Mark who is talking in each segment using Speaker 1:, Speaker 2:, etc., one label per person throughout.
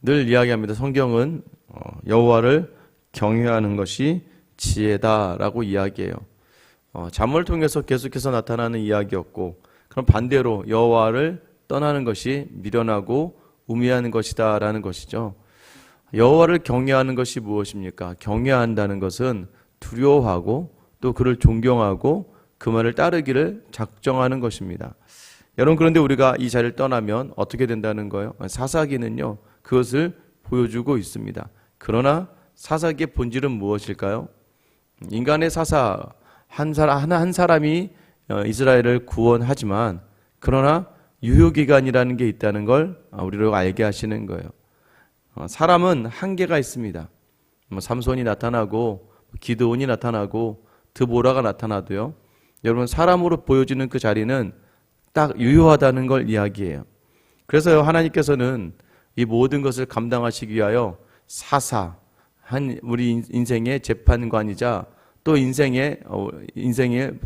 Speaker 1: 늘 이야기합니다. 성경은 여호와를 경외하는 것이 지혜다라고 이야기해요. 잠언을 통해서 계속해서 나타나는 이야기였고, 그럼 반대로 여호와를 떠나는 것이 미련하고 우매한 것이다라는 것이죠. 여호와를 경외하는 것이 무엇입니까? 경외한다는 것은 두려워하고 또 그를 존경하고 그 말을 따르기를 작정하는 것입니다. 여러분, 그런데 우리가 이 자리를 떠나면 어떻게 된다는 거예요? 사사기는요, 그것을 보여주고 있습니다. 그러나 사사기의 본질은 무엇일까요? 인간의 사사 한 사람이 이스라엘을 구원하지만, 그러나 유효기간이라는 게 있다는 걸 우리로 알게 하시는 거예요. 사람은 한계가 있습니다. 삼손이 나타나고 기드온이 나타나고 드보라가 나타나도요, 여러분, 사람으로 보여지는 그 자리는 딱 유효하다는 걸 이야기해요. 그래서 하나님께서는 이 모든 것을 감당하시기 위하여 사사, 우리 인생의 재판관이자 또 인생의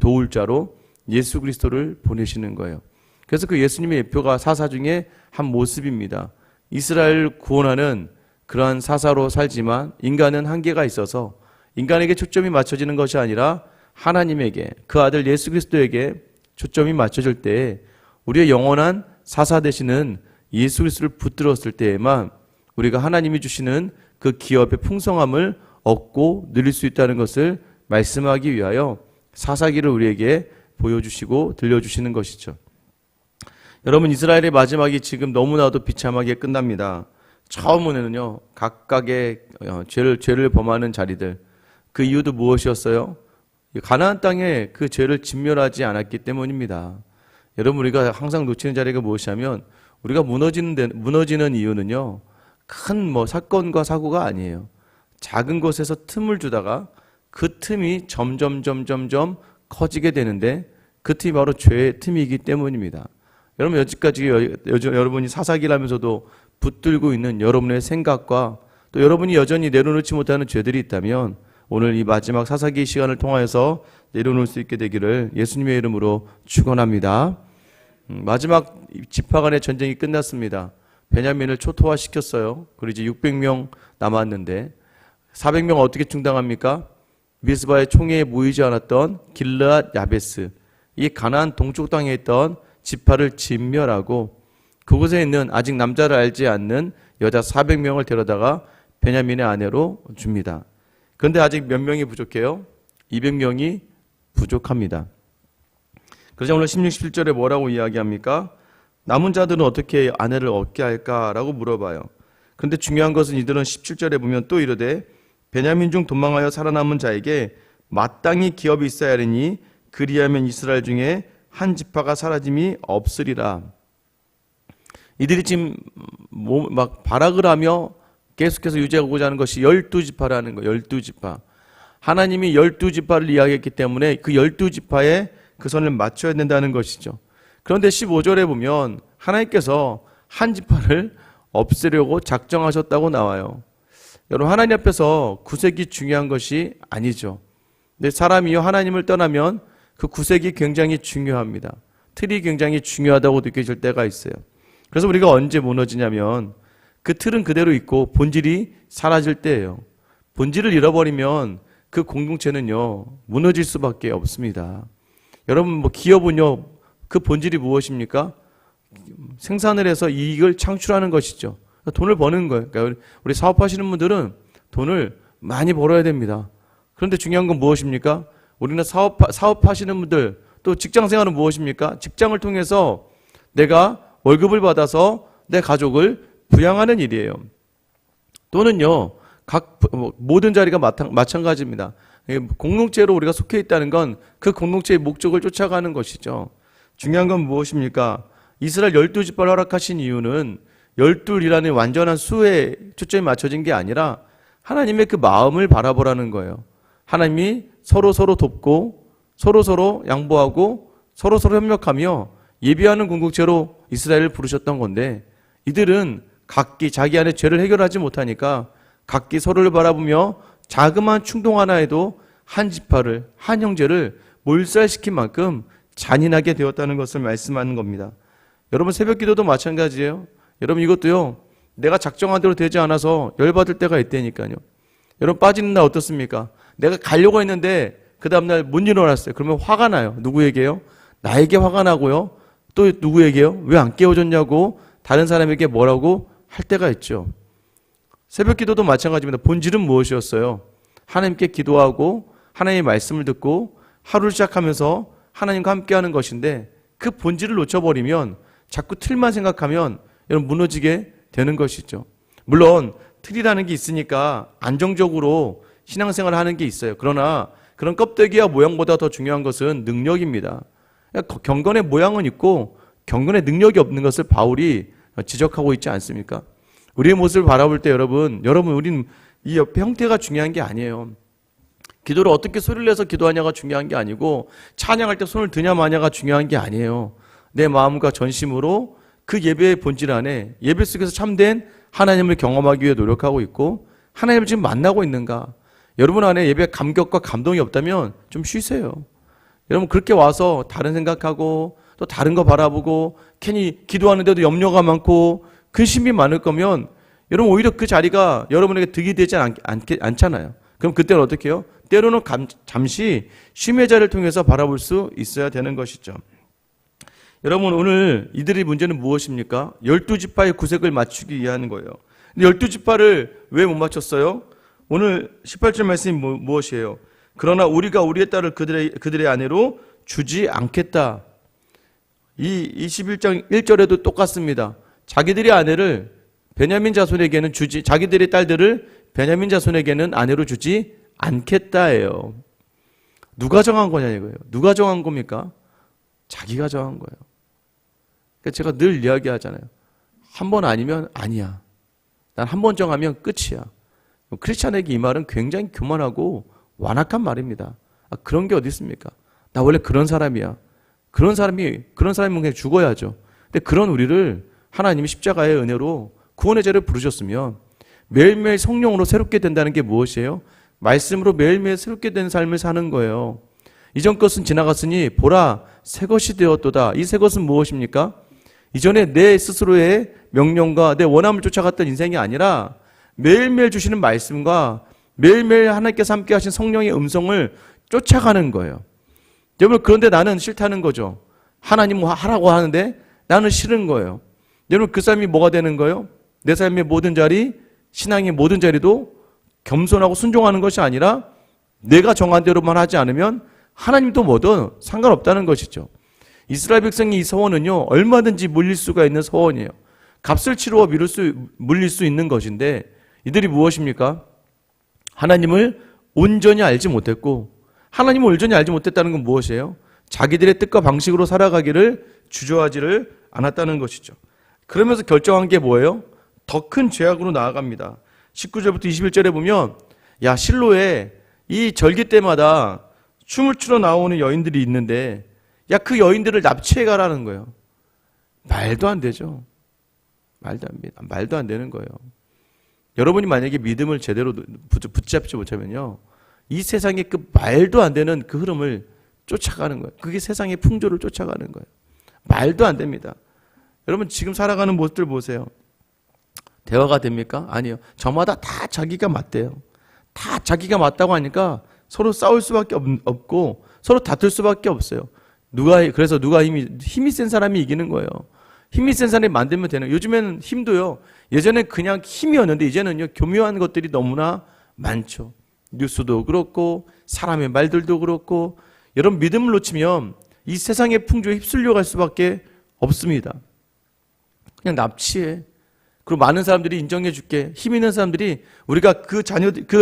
Speaker 1: 도울 자로 예수 그리스도를 보내시는 거예요. 그래서 그 예수님의 예표가 사사 중에 한 모습입니다. 이스라엘을 구원하는 그러한 사사로 살지만 인간은 한계가 있어서 인간에게 초점이 맞춰지는 것이 아니라 하나님에게, 그 아들 예수 그리스도에게 초점이 맞춰질 때에 우리의 영원한 사사 되시는 예수 그리스도를 붙들었을 때에만 우리가 하나님이 주시는 그 기업의 풍성함을 얻고 누릴 수 있다는 것을 말씀하기 위하여 사사기를 우리에게 보여주시고 들려주시는 것이죠. 여러분, 이스라엘의 마지막이 지금 너무나도 비참하게 끝납니다. 처음에는요, 각각의 죄를 범하는 자리들, 그 이유도 무엇이었어요? 가나안 땅에 그 죄를 진멸하지 않았기 때문입니다. 여러분, 우리가 항상 놓치는 자리가 무엇이냐면, 우리가 무너지는 이유는요, 큰 사건과 사고가 아니에요. 작은 것에서 틈을 주다가 그 틈이 점점 커지게 되는데, 그 틈이 바로 죄의 틈이기 때문입니다. 여러분, 여지까지 여러분이 사사기라면서도 붙들고 있는 여러분의 생각과 또 여러분이 여전히 내려놓지 못하는 죄들이 있다면, 오늘 이 마지막 사사기 시간을 통하여서 내려놓을 수 있게 되기를 예수님의 이름으로 축원합니다. 마지막 지파간의 전쟁이 끝났습니다. 베냐민을 초토화시켰어요. 그리고 이제 600명 남았는데 400명 어떻게 충당합니까? 미스바의 총회에 모이지 않았던 길르앗 야베스, 이 가나안 동쪽 땅에 있던 지파를 진멸하고 그곳에 있는 아직 남자를 알지 않는 여자 400명을 데려다가 베냐민의 아내로 줍니다. 그런데 아직 몇 명이 부족해요? 200명이 부족합니다. 그래서 오늘 16, 17절에 뭐라고 이야기합니까? 남은 자들은 어떻게 아내를 얻게 할까라고 물어봐요. 그런데 중요한 것은 이들은 17절에 보면 또 이르되 베냐민 중 도망하여 살아남은 자에게 마땅히 기업이 있어야 하리니 그리하면 이스라엘 중에 한 지파가 사라짐이 없으리라. 이들이 지금 막 발악을 하며 계속해서 유지하고자 하는 것이 12지파라는 거예요. 12지파. 하나님이 12지파를 이야기했기 때문에 그 12지파에 그 선을 맞춰야 된다는 것이죠. 그런데 15절에 보면 하나님께서 한 지파를 없애려고 작정하셨다고 나와요. 여러분, 하나님 앞에서 구색이 중요한 것이 아니죠. 근데 사람이요, 하나님을 떠나면 그 구색이 굉장히 중요합니다. 틀이 굉장히 중요하다고 느껴질 때가 있어요. 그래서 우리가 언제 무너지냐면 그 틀은 그대로 있고 본질이 사라질 때예요. 본질을 잃어버리면 그 공동체는요, 무너질 수밖에 없습니다. 여러분, 기업은요, 그 본질이 무엇입니까? 생산을 해서 이익을 창출하는 것이죠. 돈을 버는 거예요. 그러니까 우리 사업하시는 분들은 돈을 많이 벌어야 됩니다. 그런데 중요한 건 무엇입니까? 우리는 사업하시는 분들, 또 직장생활은 무엇입니까? 직장을 통해서 내가 월급을 받아서 내 가족을 부양하는 일이에요. 또는요, 모든 자리가 마찬가지입니다. 공동체로 우리가 속해 있다는 건 그 공동체의 목적을 쫓아가는 것이죠. 중요한 건 무엇입니까? 이스라엘 12지파를 허락하신 이유는 12이라는 완전한 수에 초점이 맞춰진 게 아니라 하나님의 그 마음을 바라보라는 거예요. 하나님이 서로 돕고 서로 양보하고 서로 협력하며 예비하는 공동체로 이스라엘을 부르셨던 건데, 이들은 각기 자기 안에 죄를 해결하지 못하니까 각기 서로를 바라보며 자그마한 충동 하나에도 한 지파를, 한 형제를 몰살시킨 만큼 잔인하게 되었다는 것을 말씀하는 겁니다. 여러분, 새벽 기도도 마찬가지예요. 여러분, 이것도요, 내가 작정한 대로 되지 않아서 열받을 때가 있다니까요. 여러분 빠지는 날 어떻습니까? 내가 가려고 했는데 그 다음날 못 일어났어요. 그러면 화가 나요. 누구에게요? 나에게 화가 나고요. 또 누구에게요? 왜 안 깨워줬냐고 다른 사람에게 뭐라고 할 때가 있죠. 새벽 기도도 마찬가지입니다. 본질은 무엇이었어요? 하나님께 기도하고 하나님의 말씀을 듣고 하루를 시작하면서 하나님과 함께하는 것인데 그 본질을 놓쳐버리면 자꾸 틀만 생각하면 여러분 무너지게 되는 것이죠. 물론 틀이라는 게 있으니까 안정적으로 신앙생활을 하는 게 있어요. 그러나 그런 껍데기와 모양보다 더 중요한 것은 능력입니다. 경건의 모양은 있고 경건의 능력이 없는 것을 바울이 지적하고 있지 않습니까? 우리의 모습을 바라볼 때 여러분 우리는 이 옆에 형태가 중요한 게 아니에요. 기도를 어떻게 소리를 내서 기도하냐가 중요한 게 아니고 찬양할 때 손을 드냐 마냐가 중요한 게 아니에요. 내 마음과 전심으로 그 예배의 본질 안에 예배 속에서 참된 하나님을 경험하기 위해 노력하고 있고 하나님을 지금 만나고 있는가? 여러분 안에 예배 감격과 감동이 없다면 좀 쉬세요. 여러분 그렇게 와서 다른 생각하고 또 다른 거 바라보고 괜히 기도하는데도 염려가 많고 근심이 많을 거면 여러분 오히려 그 자리가 여러분에게 득이 되지 않잖아요. 그럼 그때는 어떻게 해요? 때로는 잠시 쉼의 자리를 통해서 바라볼 수 있어야 되는 것이죠. 여러분 오늘 이들의 문제는 무엇입니까? 12지파의 구색을 맞추기 위한 거예요. 근데 12지파를 왜 못 맞췄어요? 오늘 18절 말씀이 무엇이에요? 그러나 우리가 우리의 딸을 그들의 아내로 주지 않겠다. 이 21장 1절에도 똑같습니다. 자기들의 아내를 베냐민 자손에게는 자기들의 딸들을 베냐민 자손에게는 아내로 주지 않겠다예요. 누가 정한 거냐 이거예요. 누가 정한 겁니까? 자기가 정한 거예요. 그러니까 제가 늘 이야기하잖아요. 한 번 아니면 아니야. 난 한 번 정하면 끝이야. 크리스찬에게 이 말은 굉장히 교만하고 완악한 말입니다. 그런 게 어디 있습니까? 나 원래 그런 사람이야. 그런 사람이 그냥 죽어야죠. 근데 그런 우리를 하나님이 십자가의 은혜로 구원의 죄를 부르셨으면 매일매일 성령으로 새롭게 된다는 게 무엇이에요? 말씀으로 매일매일 새롭게 된 삶을 사는 거예요. 이전 것은 지나갔으니 보라 새 것이 되었도다. 이 새 것은 무엇입니까? 이전에 내 스스로의 명령과 내 원함을 쫓아갔던 인생이 아니라 매일매일 주시는 말씀과 매일매일 하나님께서 함께 하신 성령의 음성을 쫓아가는 거예요. 여러분 그런데 나는 싫다는 거죠. 하나님 하라고 하는데 나는 싫은 거예요. 여러분 그 삶이 뭐가 되는 거예요? 내 삶의 모든 자리, 신앙의 모든 자리도 겸손하고 순종하는 것이 아니라 내가 정한 대로만 하지 않으면 하나님도 뭐든 상관없다는 것이죠. 이스라엘 백성의 이 서원은요 얼마든지 물릴 수가 있는 서원이에요. 값을 치루어 물릴 수 있는 것인데 이들이 무엇입니까? 하나님을 온전히 알지 못했고 하나님을 온전히 알지 못했다는 건 무엇이에요? 자기들의 뜻과 방식으로 살아가기를 주저하지를 않았다는 것이죠. 그러면서 결정한 게 뭐예요? 더 큰 죄악으로 나아갑니다. 19절부터 21절에 보면 야 실로에 이 절기 때마다 춤을 추러 나오는 여인들이 있는데 야 그 여인들을 납치해 가라는 거예요. 말도 안 되죠. 말도 안 되는 거예요. 여러분이 만약에 믿음을 제대로 붙잡지 못하면요 이 세상의 그 말도 안 되는 그 흐름을 쫓아가는 거예요. 그게 세상의 풍조를 쫓아가는 거예요. 말도 안 됩니다. 여러분 지금 살아가는 모습들 보세요. 대화가 됩니까? 아니요. 저마다 다 자기가 맞대요. 다 자기가 맞다고 하니까 서로 싸울 수밖에 없고 서로 다툴 수밖에 없어요. 그래서 누가 힘이 센 사람이 이기는 거예요. 힘이 센 사람이 만들면 되는. 요즘에는 힘도요. 예전엔 그냥 힘이었는데 이제는요 교묘한 것들이 너무나 많죠. 뉴스도 그렇고 사람의 말들도 그렇고 여러분 믿음을 놓치면 이 세상의 풍조에 휩쓸려 갈 수밖에 없습니다. 그냥 납치해. 그리고 많은 사람들이 인정해 줄게. 힘 있는 사람들이 우리가 그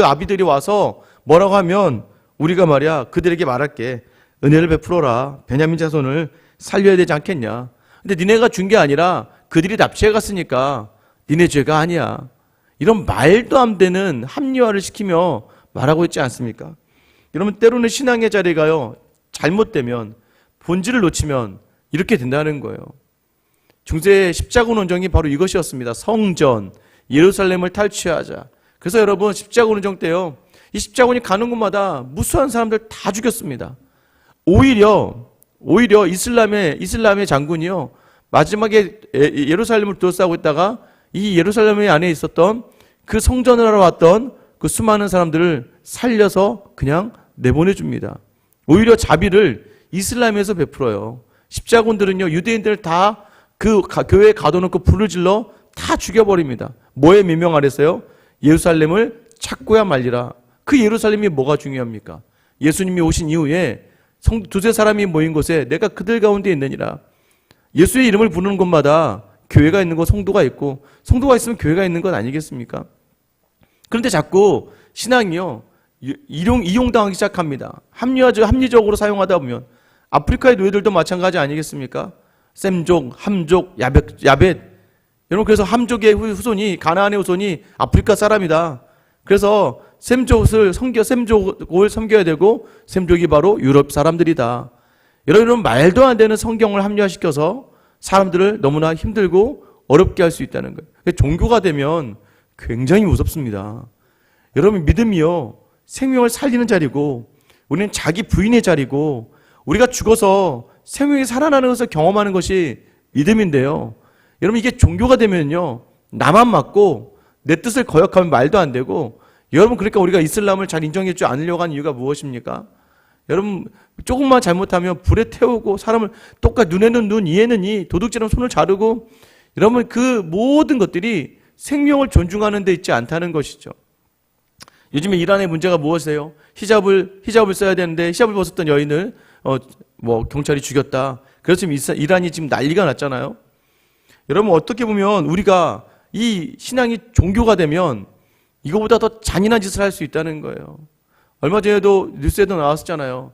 Speaker 1: 아비들이 와서 뭐라고 하면 우리가 말이야 그들에게 말할게. 은혜를 베풀어라. 베냐민 자손을 살려야 되지 않겠냐. 근데 니네가 준 게 아니라 그들이 납치해 갔으니까 니네 죄가 아니야. 이런 말도 안 되는 합리화를 시키며 말하고 있지 않습니까? 여러분 때로는 신앙의 자리가요 잘못되면 본질을 놓치면 이렇게 된다는 거예요. 중세의 십자군 운동이 바로 이것이었습니다. 성전, 예루살렘을 탈취하자. 그래서 여러분 십자군 운동 때요 이 십자군이 가는 곳마다 무수한 사람들 다 죽였습니다. 오히려 이슬람의 장군이요 마지막에 예루살렘을 둘러싸고 있다가 이 예루살렘 안에 있었던 그 성전을 하러 왔던 그 수많은 사람들을 살려서 그냥 내보내줍니다. 오히려 자비를 이슬람에서 베풀어요. 십자군들은요, 유대인들 다 그 교회에 가둬놓고 불을 질러 다 죽여버립니다. 뭐에 민명 아래서요? 예루살렘을 찾고야 말리라. 그 예루살렘이 뭐가 중요합니까? 예수님이 오신 이후에 두세 사람이 모인 곳에 내가 그들 가운데 있느니라. 예수의 이름을 부르는 곳마다 교회가 있는 곳, 성도가 있고, 성도가 있으면 교회가 있는 것 아니겠습니까? 그런데 자꾸 신앙이요, 이용당하기 시작합니다. 합리적으로 사용하다 보면 아프리카의 노예들도 마찬가지 아니겠습니까? 셈족, 함족, 야벳. 여러분, 그래서 함족의 후손이, 가나안의 후손이 아프리카 사람이다. 그래서 셈족을 섬겨야 되고, 셈족이 바로 유럽 사람들이다. 여러분, 말도 안 되는 성경을 합리화시켜서 사람들을 너무나 힘들고 어렵게 할 수 있다는 거예요. 종교가 되면 굉장히 무섭습니다. 여러분, 믿음이요, 생명을 살리는 자리고, 우리는 자기 부인의 자리고, 우리가 죽어서 생명이 살아나는 것을 경험하는 것이 믿음인데요. 여러분, 이게 종교가 되면요, 나만 맞고 내 뜻을 거역하면 말도 안 되고, 여러분, 그러니까 우리가 이슬람을 잘 인정해 주지 않으려고 하는 이유가 무엇입니까? 여러분, 조금만 잘못하면 불에 태우고, 사람을 똑같이 눈에는 눈, 이에는 이, 도둑질하면 손을 자르고, 여러분, 그 모든 것들이 생명을 존중하는 데 있지 않다는 것이죠. 요즘에 이란의 문제가 무엇이에요? 히잡을 써야 되는데 히잡을 벗었던 여인을 경찰이 죽였다. 그래서 지금 이란이 지금 난리가 났잖아요. 여러분, 어떻게 보면 우리가 이 신앙이 종교가 되면 이거보다 더 잔인한 짓을 할 수 있다는 거예요. 얼마 전에도 뉴스에도 나왔었잖아요.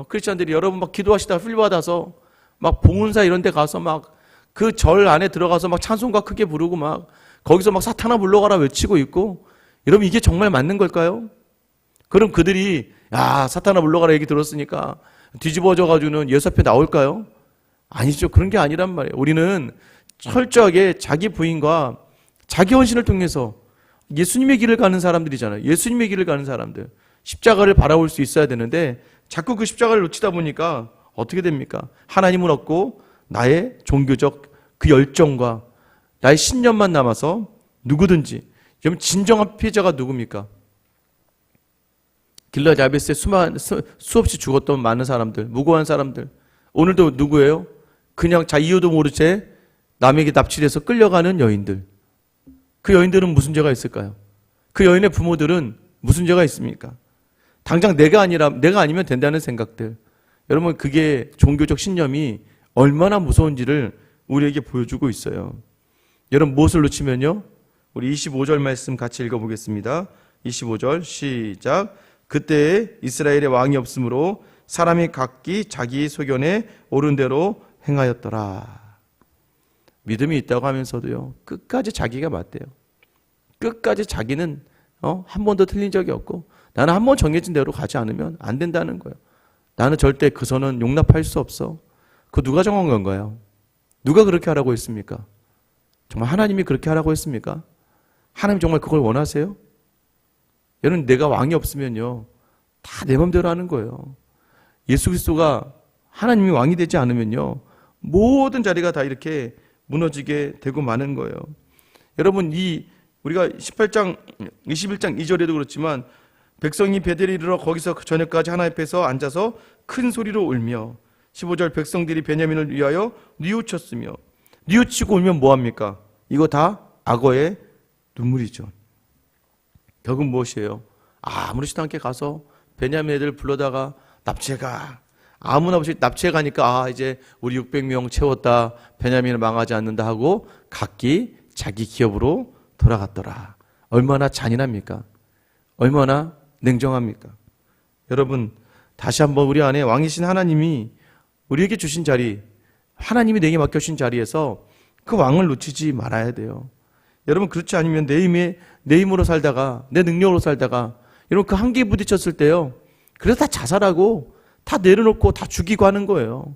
Speaker 1: 크리스찬들이 여러분 막 기도하시다 훌받아서 막 봉은사 이런 데 가서 막 그 절 안에 들어가서 막 찬송가 크게 부르고 막 거기서 막 사탄아 물러가라 외치고 있고, 여러분, 이게 정말 맞는 걸까요? 그럼 그들이 사탄아 물러가라 얘기 들었으니까 뒤집어져가지고는 예수 앞에 나올까요? 아니죠. 그런 게 아니란 말이에요. 우리는 철저하게 자기 부인과 자기 헌신을 통해서 예수님의 길을 가는 사람들이잖아요. 예수님의 길을 가는 사람들. 십자가를 바라볼 수 있어야 되는데 자꾸 그 십자가를 놓치다 보니까 어떻게 됩니까? 하나님은 없고 나의 종교적 그 열정과 나의 신념만 남아서 누구든지, 여러분, 진정한 피해자가 누굽니까? 길라드 야베스에 수없이 죽었던 많은 사람들, 무고한 사람들. 오늘도 누구예요? 그냥 이유도 모르 채 남에게 납치돼서 끌려가는 여인들. 그 여인들은 무슨 죄가 있을까요? 그 여인의 부모들은 무슨 죄가 있습니까? 당장 내가 아니면 된다는 생각들. 여러분, 그게 종교적 신념이 얼마나 무서운지를 우리에게 보여주고 있어요. 여러분, 무엇을 놓치면요? 우리 25절 말씀 같이 읽어보겠습니다. 25절 시작. 그때에 이스라엘의 왕이 없으므로 사람이 각기 자기 소견에 옳은 대로 행하였더라. 믿음이 있다고 하면서도요, 끝까지 자기가 맞대요. 끝까지 자기는 한 번도 틀린 적이 없고, 나는 한 번 정해진 대로 가지 않으면 안 된다는 거예요. 나는 절대 그 선은 용납할 수 없어. 그거 누가 정한 건가요? 누가 그렇게 하라고 했습니까? 정말 하나님이 그렇게 하라고 했습니까? 하나님 정말 그걸 원하세요? 여러분, 내가 왕이 없으면요, 다 내 맘대로 하는 거예요. 예수 그리스도가 하나님이 왕이 되지 않으면요, 모든 자리가 다 이렇게 무너지게 되고 마는 거예요. 여러분, 우리가 18장, 21장 2절에도 그렇지만, 백성이 베델에 이르러 거기서 저녁까지 하나님 앞에서 앉아서 큰 소리로 울며, 15절 백성들이 베냐민을 위하여 뉘우쳤으며, 뉘우치고 울면 뭐합니까? 이거 다 악어의 눈물이죠. 결국 무엇이에요? 아무렇지도 않게 가서 베냐민 애들 불러다가 납치해가. 아무나 없이 납치해가니까 이제 우리 600명 채웠다. 베냐민을 망하지 않는다 하고 각기 자기 기업으로 돌아갔더라. 얼마나 잔인합니까? 얼마나 냉정합니까? 여러분, 다시 한번 우리 안에 왕이신 하나님이 우리에게 주신 자리, 하나님이 내게 맡겨주신 자리에서 그 왕을 놓치지 말아야 돼요. 여러분, 그렇지 않으면 내 힘으로 살다가, 내 능력으로 살다가, 여러분, 그 한계에 부딪혔을 때요, 그래서 다 자살하고 다 내려놓고 다 죽이고 하는 거예요.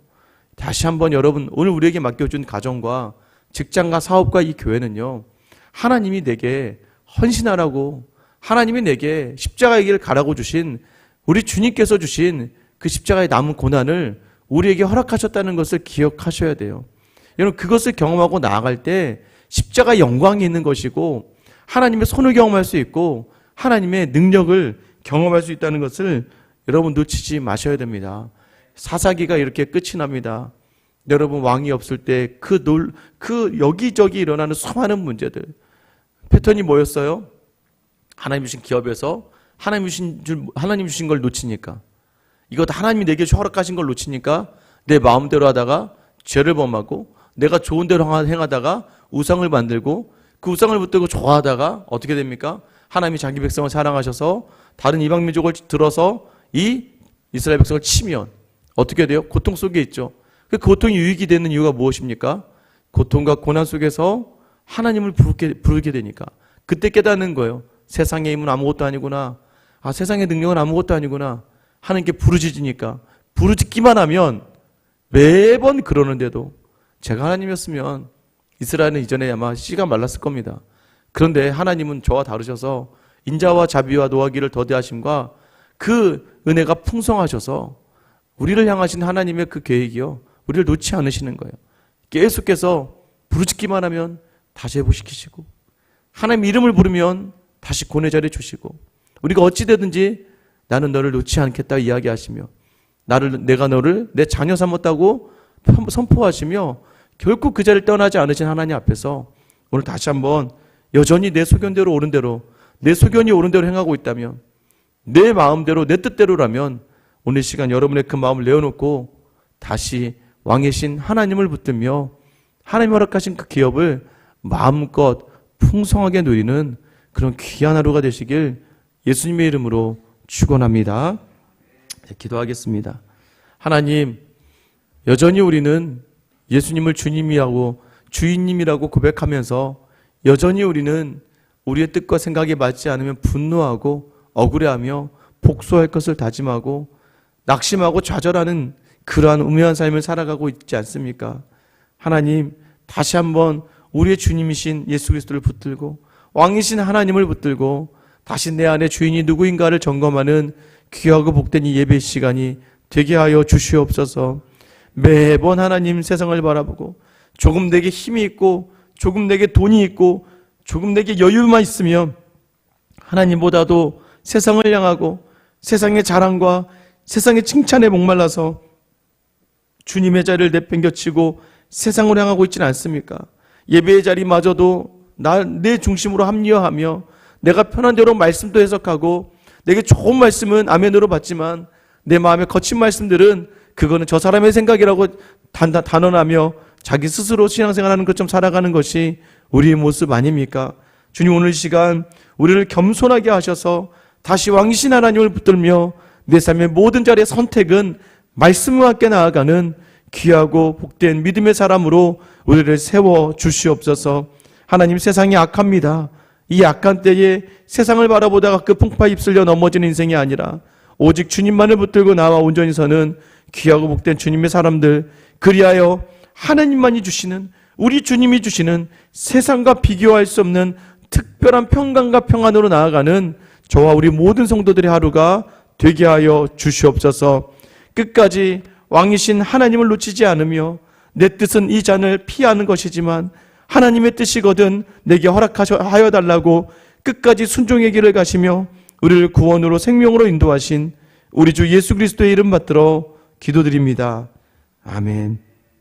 Speaker 1: 다시 한번 여러분, 오늘 우리에게 맡겨준 가정과 직장과 사업과 이 교회는요, 하나님이 내게 헌신하라고, 하나님이 내게 십자가의 길을 가라고 주신, 우리 주님께서 주신 그 십자가의 남은 고난을 우리에게 허락하셨다는 것을 기억하셔야 돼요. 여러분, 그것을 경험하고 나아갈 때 십자가 영광이 있는 것이고 하나님의 손을 경험할 수 있고 하나님의 능력을 경험할 수 있다는 것을 여러분 놓치지 마셔야 됩니다. 사사기가 이렇게 끝이 납니다. 여러분, 왕이 없을 때 그 여기저기 일어나는 수많은 문제들, 패턴이 뭐였어요? 하나님 주신 기업에서 하나님 주신 걸 놓치니까, 이것도 하나님이 내게 허락하신 걸 놓치니까 내 마음대로 하다가 죄를 범하고, 내가 좋은 대로 행하다가 우상을 만들고, 그 우상을 붙들고 좋아하다가 어떻게 됩니까? 하나님이 자기 백성을 사랑하셔서 다른 이방 민족을 들어서 이 이스라엘 백성을 치면 어떻게 돼요? 고통 속에 있죠. 그 고통이 유익이 되는 이유가 무엇입니까? 고통과 고난 속에서 하나님을 부르게 되니까. 그때 깨닫는 거예요. 세상의 힘은 아무것도 아니구나. 세상의 능력은 아무것도 아니구나. 하나님께 부르짖으니까. 부르짖기만 하면 매번 그러는데도, 제가 하나님이었으면 이스라엘은 이전에 아마 씨가 말랐을 겁니다. 그런데 하나님은 저와 다르셔서 인자와 자비와 노하기를 더디하심과 그 은혜가 풍성하셔서 우리를 향하신 하나님의 그 계획이요, 우리를 놓지 않으시는 거예요. 계속해서 부르짖기만 하면 다시 회복시키시고, 하나님 이름을 부르면 다시 고뇌 자리에 주시고, 우리가 어찌되든지 나는 너를 놓지 않겠다 이야기하시며, 내가 너를 내 자녀 삼았다고 선포하시며, 결국 그 자리를 떠나지 않으신 하나님 앞에서 오늘 다시 한번 여전히 내 소견대로 옳은 대로, 내 소견이 옳은 대로 행하고 있다면, 내 마음대로 내 뜻대로라면 오늘 시간 여러분의 그 마음을 내어놓고 다시 왕이신 하나님을 붙들며 하나님 허락하신 그 기업을 마음껏 풍성하게 누리는 그런 귀한 하루가 되시길 예수님의 이름으로 축원합니다. 기도하겠습니다. 하나님, 여전히 우리는 예수님을 주님이라고 주인님이라고 고백하면서 여전히 우리는 우리의 뜻과 생각이 맞지 않으면 분노하고 억울해하며 복수할 것을 다짐하고 낙심하고 좌절하는 그러한 우매한 삶을 살아가고 있지 않습니까? 하나님, 다시 한번 우리의 주님이신 예수 그리스도를 붙들고 왕이신 하나님을 붙들고 다시 내 안에 주인이 누구인가를 점검하는 귀하고 복된 이 예배 시간이 되게 하여 주시옵소서. 매번 하나님 세상을 바라보고 조금 내게 힘이 있고 조금 내게 돈이 있고 조금 내게 여유만 있으면 하나님보다도 세상을 향하고 세상의 자랑과 세상의 칭찬에 목말라서 주님의 자리를 내팽겨치고 세상을 향하고 있지는 않습니까? 예배의 자리마저도 내 중심으로 합리화하며 내가 편한 대로 말씀도 해석하고 내게 좋은 말씀은 아멘으로 받지만 내 마음에 거친 말씀들은 그거는 저 사람의 생각이라고 단언하며 자기 스스로 신앙생활하는 것처럼 살아가는 것이 우리의 모습 아닙니까? 주님, 오늘 시간 우리를 겸손하게 하셔서 다시 왕이신 하나님을 붙들며 내 삶의 모든 자리의 선택은 말씀과 함께 나아가는 귀하고 복된 믿음의 사람으로 우리를 세워 주시옵소서. 하나님, 세상이 악합니다. 이 악한 때에 세상을 바라보다가 그 풍파에 휩쓸려 넘어지는 인생이 아니라 오직 주님만을 붙들고 나와 온전히 서는 귀하고 복된 주님의 사람들, 그리하여 하나님만이 주시는, 우리 주님이 주시는 세상과 비교할 수 없는 특별한 평강과 평안으로 나아가는 저와 우리 모든 성도들의 하루가 되게 하여 주시옵소서. 끝까지 왕이신 하나님을 놓치지 않으며 내 뜻은 이 잔을 피하는 것이지만 하나님의 뜻이거든 내게 허락하여 달라고 끝까지 순종의 길을 가시며 우리를 구원으로 생명으로 인도하신 우리 주 예수 그리스도의 이름 받들어 기도드립니다. 아멘.